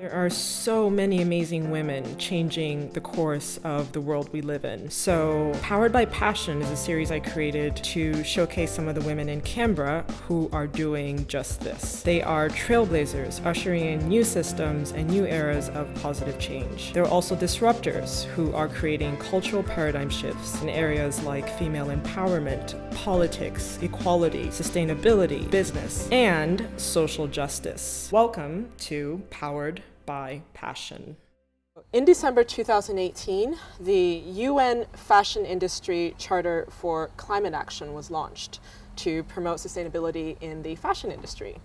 There are so many amazing women changing the course of the world we live in. So, Powered by Passion is a series I created to showcase some of the women in Canberra who are doing just this. They are trailblazers, ushering in new systems and new eras of positive change. They're also disruptors who are creating cultural paradigm shifts in areas like female empowerment, politics, equality, sustainability, business, and social justice. Welcome to Powered by Passion. In December 2018, the UN Fashion Industry Charter for Climate Action was launched to promote sustainability in the fashion industry.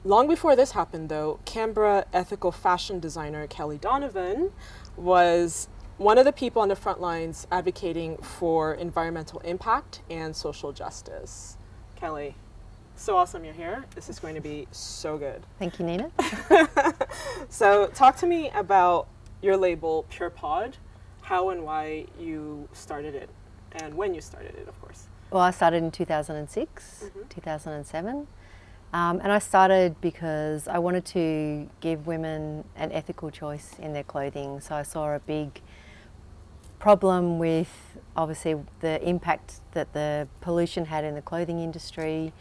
Long before this happened, though, Canberra ethical fashion designer Kelli Donovan was one of the people on the front lines advocating for environmental impact and social justice. Kelli, so awesome you're here. This is going to be so good. Thank you, Nina. So talk to me about your label, Pure Pod, how and why you started it, and when you started it, of course. Well, I started in 2006, 2007. And I started because I wanted to give women an ethical choice in their clothing. So I saw a big problem with, obviously, the impact that the pollution had in the clothing industry,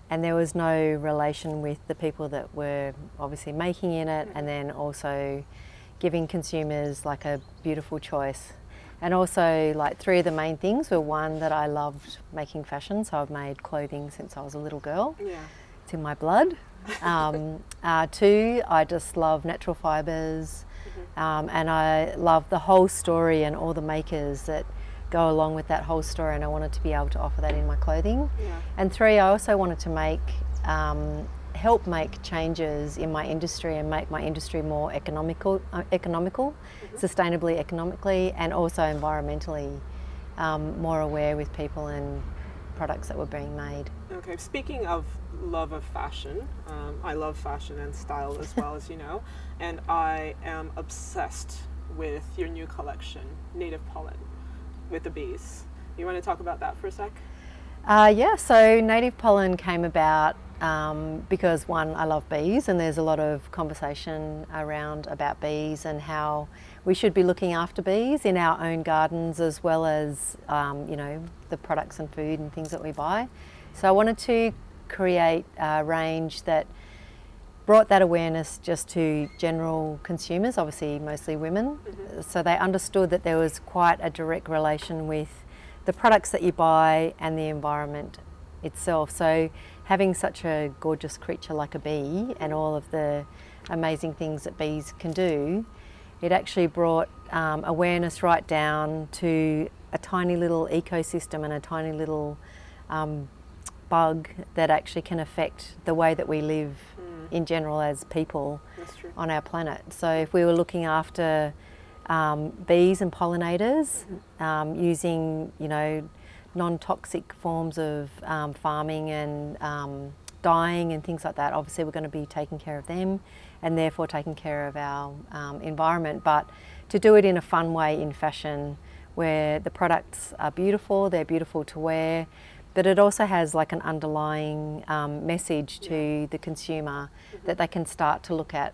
and there was no relation with the people that were obviously making in it, and then also giving consumers like a beautiful choice. And also, like, three of the main things were, one, that I loved making fashion, so I've made clothing since I was a little girl. Yeah. It's in my blood. Two, I just love natural fibres, and I love the whole story and all the makers that go along with that whole story, and I wanted to be able to offer that in my clothing. Yeah. And three, I also wanted to help make changes in my industry and make my industry more economical, sustainably economically, and also environmentally more aware with people and products that were being made. Okay, speaking of love of fashion, I love fashion and style as well, as you know, and I am obsessed with your new collection, Native Pollen, with the bees. You want to talk about that for a sec? Yeah, so Native Pollen came about because, one, I love bees, and there's a lot of conversation around about bees and how we should be looking after bees in our own gardens, as well as the products and food and things that we buy. So I wanted to create a range that brought that awareness just to general consumers, obviously mostly women, so they understood that there was quite a direct relation with the products that you buy and the environment itself. So having such a gorgeous creature like a bee and all of the amazing things that bees can do, it actually brought awareness right down to a tiny little ecosystem and a tiny little bug that actually can affect the way that we live in general as people on our planet. So if we were looking after bees and pollinators, using non-toxic forms of farming and dyeing and things like that, obviously we're going to be taking care of them and therefore taking care of our environment. But to do it in a fun way in fashion, where the products are beautiful, they're beautiful to wear, but it also has like an underlying message to the consumer that they can start to look at,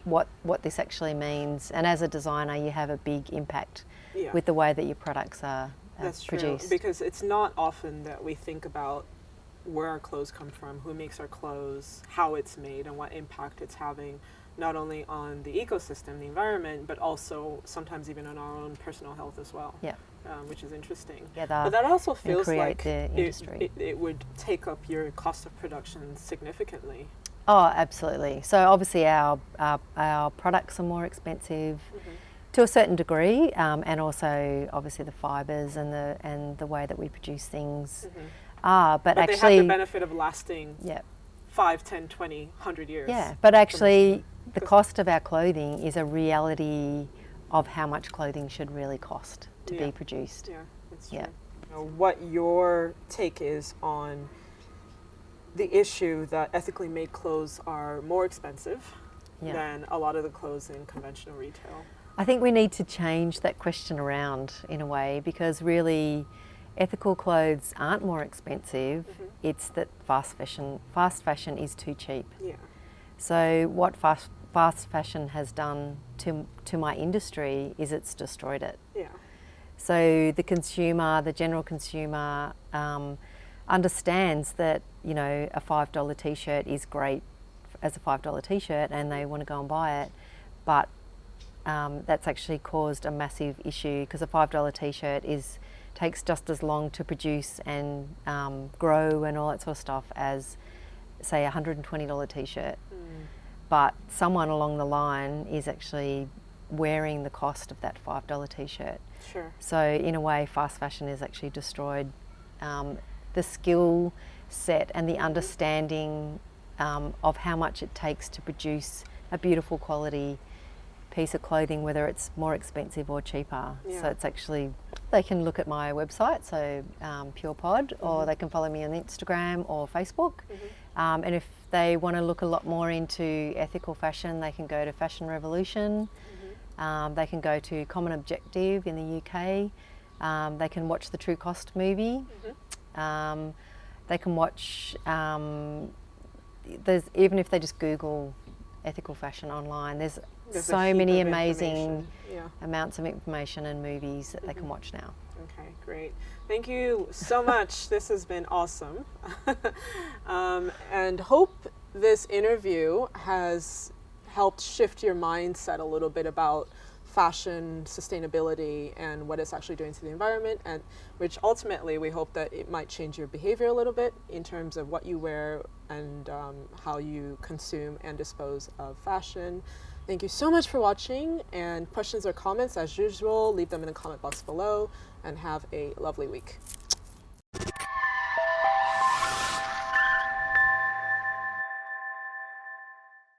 what this actually means. And as a designer, you have a big impact with the way that your products are That's produced. True, because it's not often that we think about where our clothes come from, who makes our clothes, how it's made, and what impact it's having, not only on the ecosystem, the environment, but also sometimes even on our own personal health as well. Yeah. Which is interesting. Yeah, but that also feels like the industry. It would take up your cost of production significantly. Oh, absolutely. So obviously our products are more expensive to a certain degree, and also obviously the fibres and the way that we produce things are. But actually, they have the benefit of lasting 5, 10, 20, 100 years. Yeah, but actually the cost of our clothing is a reality of how much clothing should really cost to be produced. Yeah, that's true. What your take is on the issue that ethically made clothes are more expensive than a lot of the clothes in conventional retail? I think we need to change that question around in a way, because really ethical clothes aren't more expensive. It's that fast fashion is too cheap. Yeah. So what fast fashion has done to my industry is it's destroyed it. Yeah. So the consumer, the general consumer, understands that, you know, a $5 t-shirt is great as a $5 t-shirt and they want to go and buy it, but that's actually caused a massive issue because a $5 t-shirt takes just as long to produce and grow and all that sort of stuff as, say, a $120 t-shirt. But someone along the line is actually wearing the cost of that $5 t-shirt. Sure. So in a way, fast fashion has actually destroyed the skill set and the understanding of how much it takes to produce a beautiful quality piece of clothing, whether it's more expensive or cheaper. Yeah. So it's actually, they can look at my website, so Pure Pod, or they can follow me on Instagram or Facebook. And if they want to look a lot more into ethical fashion, they can go to Fashion Revolution. They can go to Common Objective in the UK. They can watch the True Cost movie. They can watch, even if they just Google ethical fashion online, there's so many amazing amounts of information and movies that they can watch now. Okay, great. Thank you so much. This has been awesome. And hope this interview has helped shift your mindset a little bit about fashion, sustainability, and what it's actually doing to the environment, and which ultimately we hope that it might change your behavior a little bit in terms of what you wear and how you consume and dispose of fashion. Thank you so much for watching, and questions or comments, as usual, leave them in the comment box below, and have a lovely week.